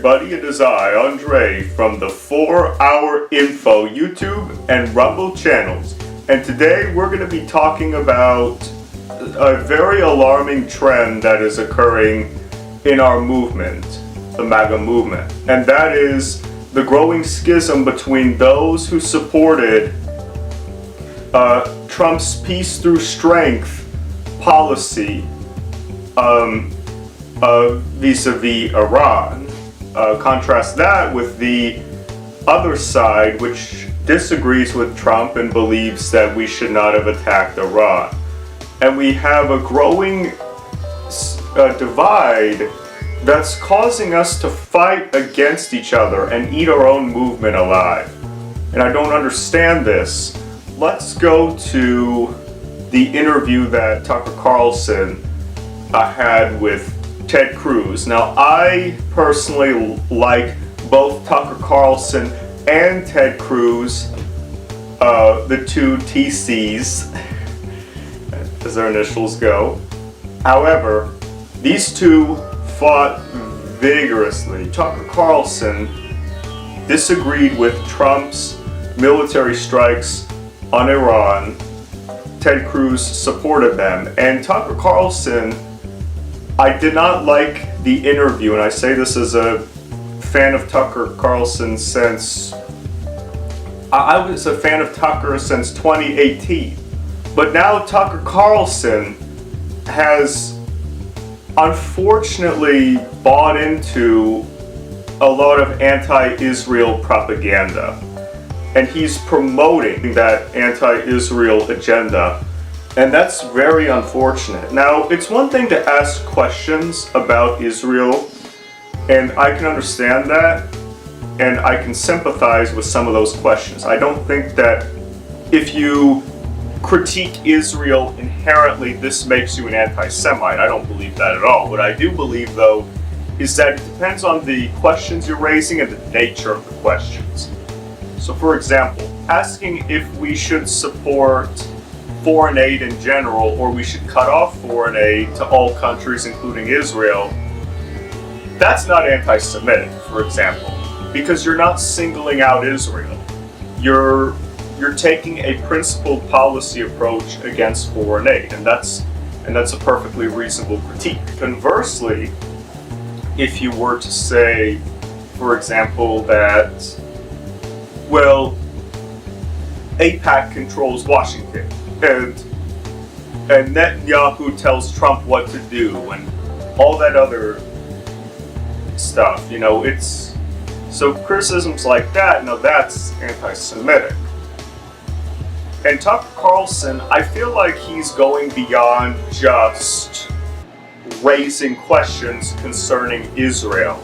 everybody, it is I, Andre, from the 4-Hour Info YouTube and Rumble channels. And today we're going to be talking about a very alarming trend that is occurring in our movement, the MAGA movement. And that is the growing schism between those who supported Trump's peace through strength policy vis-a-vis Iran. Contrast that with the other side, which disagrees with Trump and believes that we should not have attacked Iran. And we have a growing divide that's causing us to fight against each other and eat our own movement alive. And I don't understand this. Let's go to the interview that Tucker Carlson had with Ted Cruz. Now, I personally like both Tucker Carlson and Ted Cruz, the two TCs, as their initials go. However, these two fought vigorously. Tucker Carlson disagreed with Trump's military strikes on Iran. Ted Cruz supported them. And Tucker Carlson, I did not like the interview, and I say this as a fan of Tucker Carlson since I was a fan of Tucker since 2018. But now Tucker Carlson has unfortunately bought into a lot of anti-Israel propaganda, and he's promoting that anti-Israel agenda. And that's very unfortunate. Now, it's one thing to ask questions about Israel, and I can understand that, and I can sympathize with some of those questions. I don't think that if you critique Israel inherently, this makes you an anti-Semite. I don't believe that at all. What I do believe, though, is that it depends on the questions you're raising and the nature of the questions. So, for example, asking if we should support foreign aid in general, or we should cut off foreign aid to all countries, including Israel, that's not anti-Semitic, for example, because you're not singling out Israel. You're taking a principled policy approach against foreign aid, and that's a perfectly reasonable critique. Conversely, if you were to say, for example, that, well, AIPAC controls Washington, and Netanyahu tells Trump what to do, and all that other stuff, it's so criticisms like that. Now that's anti-Semitic. And Tucker Carlson, I feel like he's going beyond just raising questions concerning Israel.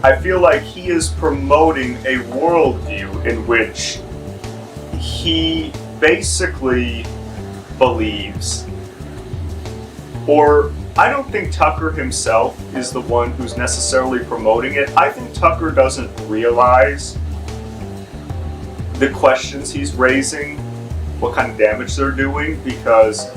I feel like he is promoting a worldview in which he basically believes, or I don't think Tucker himself is the one who's necessarily promoting it. I think Tucker doesn't realize the questions he's raising, what kind of damage they're doing, because,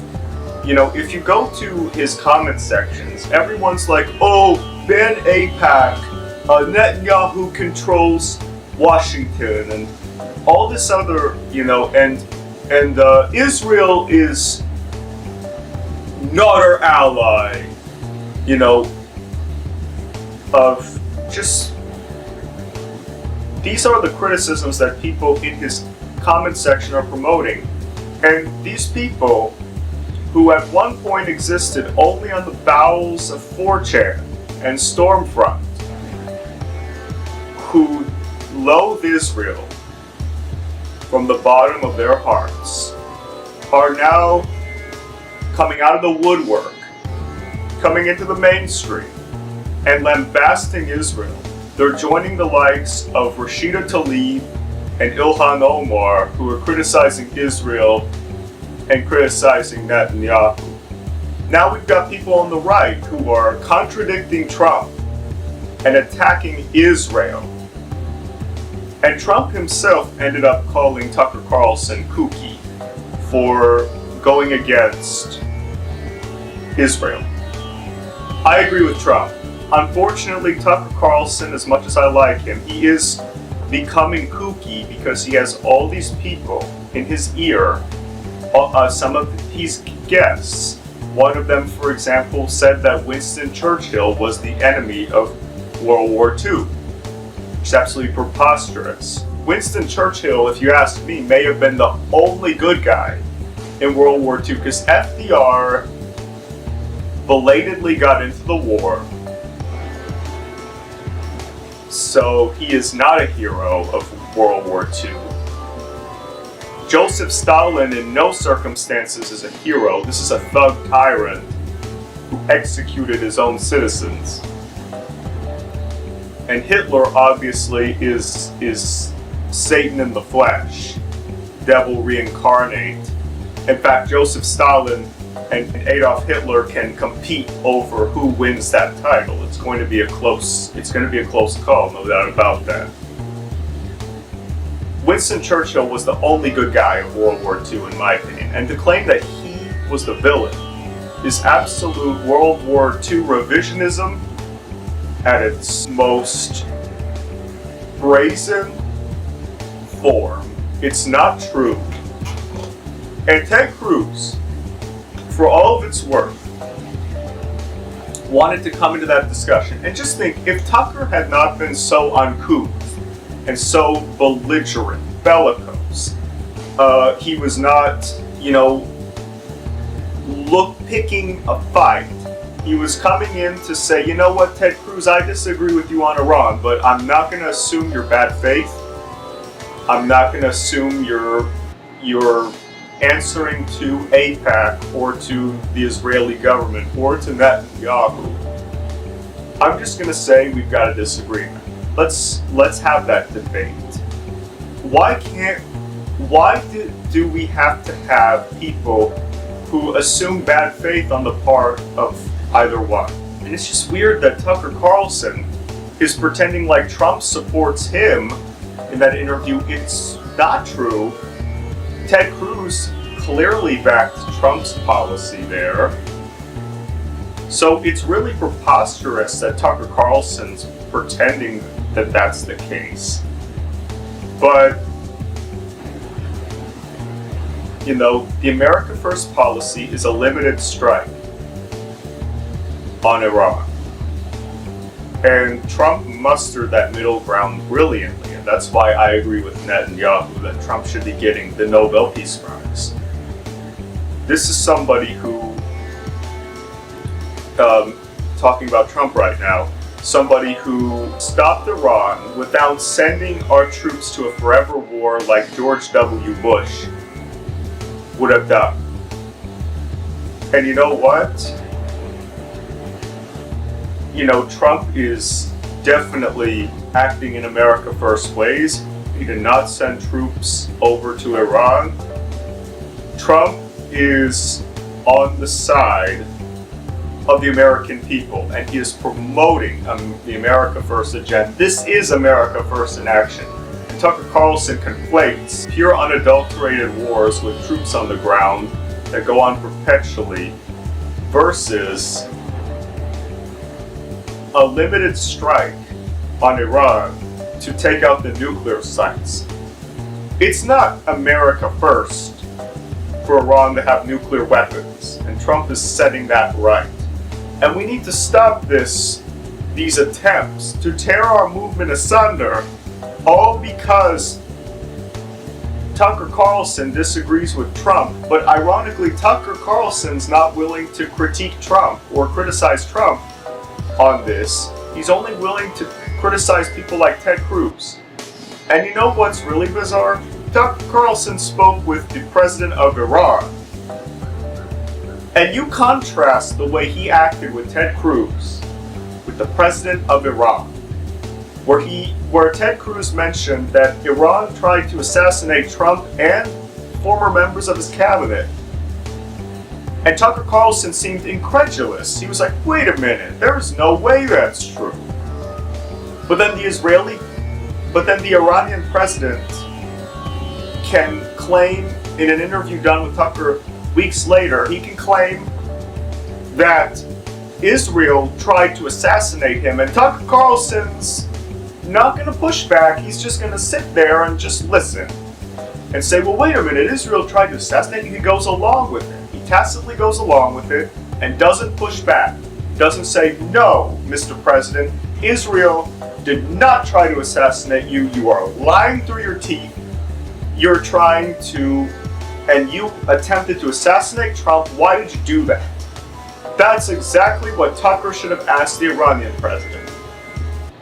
if you go to his comment sections, everyone's like, oh, ban AIPAC, Netanyahu controls Washington, and all this other, and Israel is not our ally, of just, these are the criticisms that people in his comment section are promoting. And these people, who at one point existed only on the bowels of 4chan and Stormfront, who loathe Israel from the bottom of their hearts, are now coming out of the woodwork, coming into the mainstream, and lambasting Israel. They're joining the likes of Rashida Tlaib and Ilhan Omar, who are criticizing Israel and criticizing Netanyahu. Now we've got people on the right who are contradicting Trump and attacking Israel. And Trump himself ended up calling Tucker Carlson kooky for going against Israel. I agree with Trump. Unfortunately, Tucker Carlson, as much as I like him, he is becoming kooky because he has all these people in his ear, some of his guests. One of them, for example, said that Winston Churchill was the enemy of World War II, which is absolutely preposterous. Winston Churchill, if you ask me, may have been the only good guy in World War II, because FDR belatedly got into the war, so he is not a hero of World War II. Joseph Stalin in no circumstances is a hero. This is a thug tyrant who executed his own citizens. And Hitler obviously is Satan in the flesh, devil reincarnate. In fact, Joseph Stalin and Adolf Hitler can compete over who wins that title. It's going to be a close call, no doubt about that. Winston Churchill was the only good guy of World War II, in my opinion, and to claim that he was the villain is absolute World War II revisionism at its most brazen form. It's not true. And Ted Cruz, for all of its worth, wanted to come into that discussion. And just think, if Tucker had not been so uncouth and so belligerent, bellicose, he was not, picking a fight. He was coming in to say, you know what, Ted Cruz, I disagree with you on Iran, but I'm not going to assume your bad faith. I'm not going to assume you're answering to AIPAC or to the Israeli government or to Netanyahu. I'm just going to say we've got a disagreement. Let's have that debate. Why do we have to have people who assume bad faith on the part of either one? And it's just weird that Tucker Carlson is pretending like Trump supports him in that interview. It's not true. Ted Cruz clearly backed Trump's policy there. So it's really preposterous that Tucker Carlson's pretending that that's the case. But, the America First policy is a limited strike on Iran. And Trump mustered that middle ground brilliantly, and that's why I agree with Netanyahu that Trump should be getting the Nobel Peace Prize. This is somebody who, talking about Trump right now, somebody who stopped Iran without sending our troops to a forever war like George W. Bush would have done. And you know what? Trump is definitely acting in America First ways. He did not send troops over to Iran. Trump is on the side of the American people, and he is promoting the America First agenda. This is America First in action. And Tucker Carlson conflates pure unadulterated wars with troops on the ground that go on perpetually versus a limited strike on Iran to take out the nuclear sites. It's not America First for Iran to have nuclear weapons, and Trump is setting that right. And we need to stop these attempts to tear our movement asunder, all because Tucker Carlson disagrees with Trump. But ironically, Tucker Carlson's not willing to critique Trump or criticize Trump on this. He's only willing to criticize people like Ted Cruz. And you know what's really bizarre? Tucker Carlson spoke with the president of Iran. And you contrast the way he acted with Ted Cruz with the president of Iran, where Ted Cruz mentioned that Iran tried to assassinate Trump and former members of his cabinet. And Tucker Carlson seemed incredulous. He was like, wait a minute, there's no way that's true. But then the Iranian president can claim in an interview done with Tucker weeks later, he can claim that Israel tried to assassinate him, and Tucker Carlson's not going to push back. He's just going to sit there and just listen and say, well, wait a minute, Israel tried to assassinate you. He goes along with it. He tacitly goes along with it and doesn't push back. Doesn't say, no, Mr. President, Israel did not try to assassinate you. You are lying through your teeth. You're trying to, and you attempted to assassinate Trump. Why did you do that? That's exactly what Tucker should have asked the Iranian president.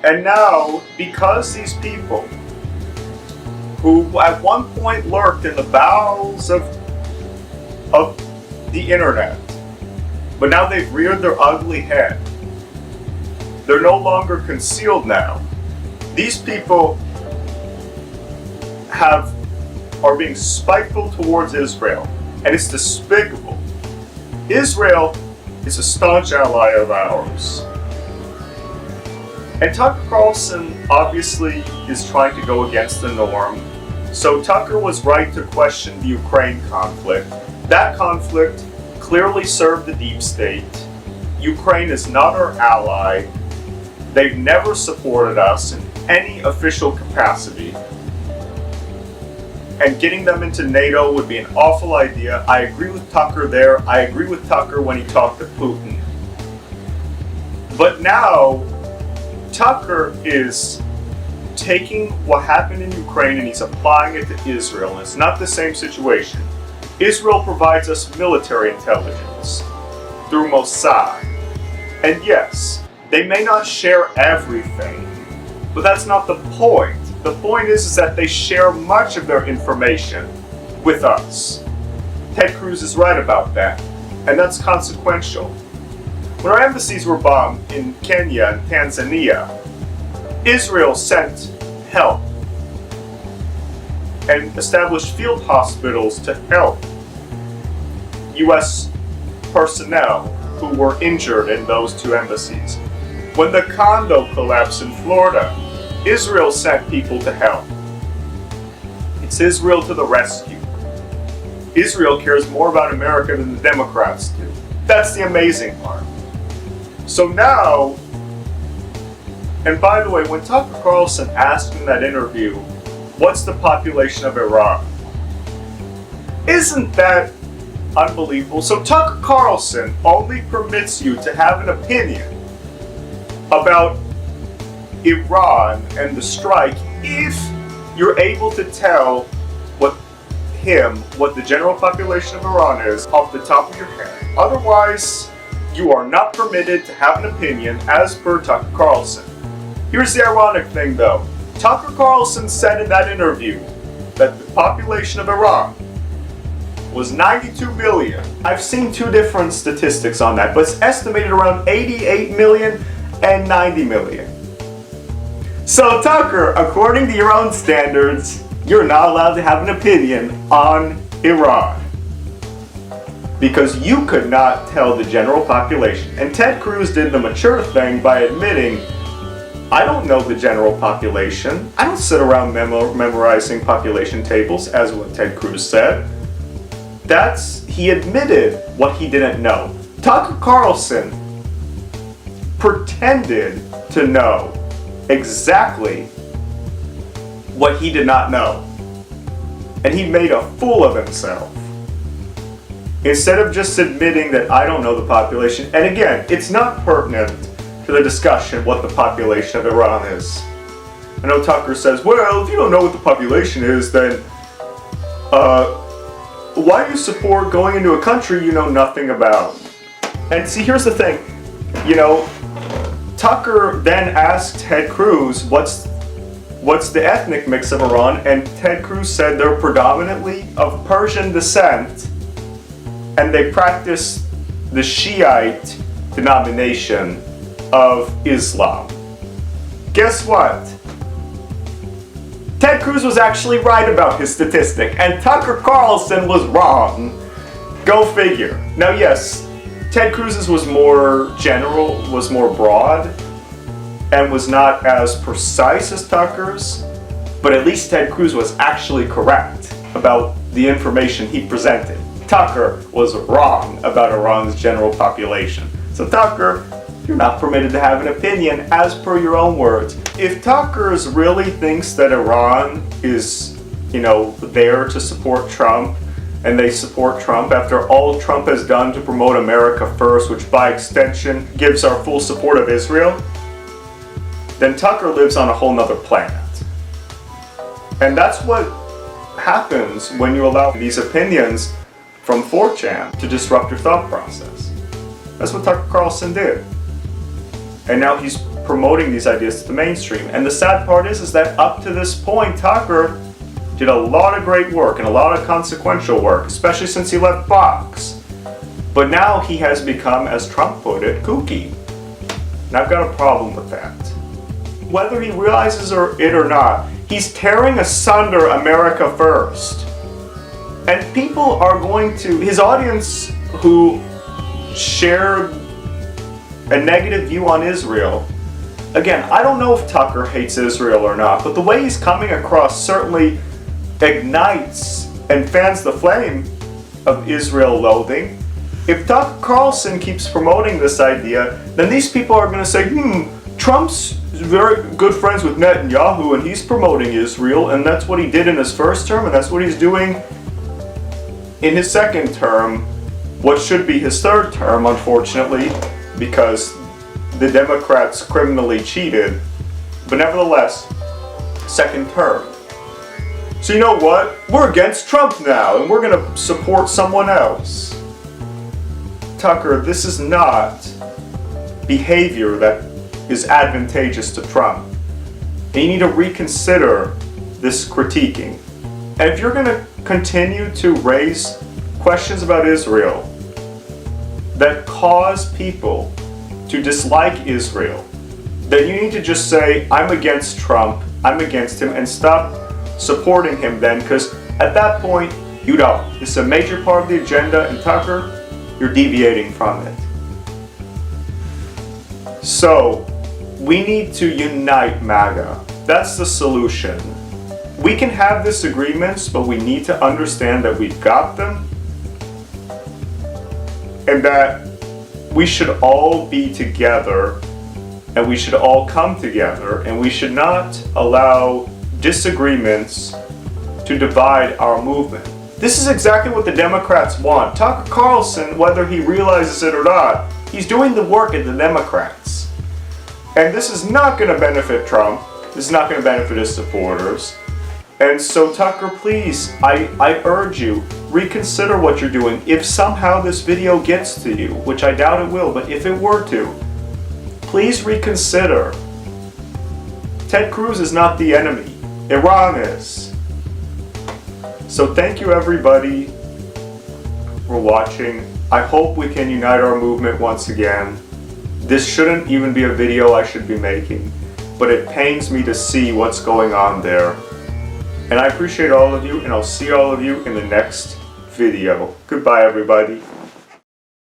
And now, because these people who at one point lurked in the bowels of the internet, but now they've reared their ugly head. They're no longer concealed now. These people are being spiteful towards Israel, and it's despicable. Israel is a staunch ally of ours. And Tucker Carlson obviously is trying to go against the norm. So Tucker was right to question the Ukraine conflict. That conflict clearly served the deep state. Ukraine is not our ally. They've never supported us in any official capacity. And getting them into NATO would be an awful idea. I agree with Tucker there. I agree with Tucker when he talked to Putin. But now, Tucker is taking what happened in Ukraine and he's applying it to Israel. And it's not the same situation. Israel provides us military intelligence through Mossad. And yes, they may not share everything, but that's not the point. The point is that they share much of their information with us. Ted Cruz is right about that, and that's consequential. When our embassies were bombed in Kenya and Tanzania, Israel sent help and established field hospitals to help U.S. personnel who were injured in those two embassies. When the condo collapsed in Florida, Israel sent people to help. It's Israel to the rescue. Israel cares more about America than the Democrats do. That's the amazing part. So now, and by the way, when Tucker Carlson asked in that interview, what's the population of Iran? Isn't that unbelievable? So Tucker Carlson only permits you to have an opinion about Iran and the strike if you're able to tell what the general population of Iran is off the top of your head. Otherwise, you are not permitted to have an opinion as per Tucker Carlson. Here's the ironic thing though. Tucker Carlson said in that interview that the population of Iran was 92 million. I've seen two different statistics on that, but it's estimated around 88 million and 90 million. So Tucker, according to your own standards, you're not allowed to have an opinion on Iran. Because you could not tell the general population. And Ted Cruz did the mature thing by admitting, I don't know the general population. I don't sit around memorizing population tables, as what Ted Cruz said. He admitted what he didn't know. Tucker Carlson pretended to know exactly what he did not know. And he made a fool of himself. Instead of just admitting that I don't know the population, and again, it's not pertinent to the discussion what the population of Iran is. I know Tucker says, well, if you don't know what the population is, then why do you support going into a country you know nothing about? And see, here's the thing, Tucker then asked Ted Cruz, what's the ethnic mix of Iran? And Ted Cruz said they're predominantly of Persian descent, and they practice the Shiite denomination of Islam. Guess what? Ted Cruz was actually right about his statistic, and Tucker Carlson was wrong. Go figure. Now yes, Ted Cruz's was more general, was more broad, and was not as precise as Tucker's, but at least Ted Cruz was actually correct about the information he presented. Tucker was wrong about Iran's general population. So Tucker, you're not permitted to have an opinion as per your own words. If Tucker really thinks that Iran is, there to support Trump, and they support Trump after all Trump has done to promote America first, which by extension gives our full support of Israel, then Tucker lives on a whole nother planet. And that's what happens when you allow these opinions from 4chan to disrupt your thought process. That's what Tucker Carlson did. And now he's promoting these ideas to the mainstream. And the sad part is that up to this point, Tucker did a lot of great work and a lot of consequential work, especially since he left Fox. But now he has become, as Trump put it, kooky. And I've got a problem with that. Whether he realizes it or not, he's tearing asunder America first. And people are going to, his audience who share a negative view on Israel, again, I don't know if Tucker hates Israel or not, but the way he's coming across certainly ignites and fans the flame of Israel loathing. If Tucker Carlson keeps promoting this idea, then these people are going to say, Trump's very good friends with Netanyahu and he's promoting Israel, and that's what he did in his first term, and that's what he's doing in his second term, what should be his third term, unfortunately, because the Democrats criminally cheated, but nevertheless, second term. So you know what? We're against Trump now, and we're going to support someone else. Tucker, this is not behavior that is advantageous to Trump. And you need to reconsider this critiquing. And if you're going to continue to raise questions about Israel that cause people to dislike Israel, then you need to just say, I'm against Trump, I'm against him, and stop supporting him then, because at that point, you don't. This is a major part of the agenda, and Tucker, you're deviating from it. So, we need to unite MAGA. That's the solution. We can have disagreements, but we need to understand that we've got them, and that we should all be together, and we should all come together, and we should not allow disagreements to divide our movement. This is exactly what the Democrats want. Tucker Carlson, whether he realizes it or not, he's doing the work of the Democrats. And this is not going to benefit Trump. This is not going to benefit his supporters. And so Tucker, please, I urge you, reconsider what you're doing. If somehow this video gets to you, which I doubt it will, but if it were to, please reconsider. Ted Cruz is not the enemy. Iran is. So thank you everybody for watching. I hope we can unite our movement once again. This shouldn't even be a video I should be making, but it pains me to see what's going on there. And I appreciate all of you, and I'll see all of you in the next video. Goodbye everybody.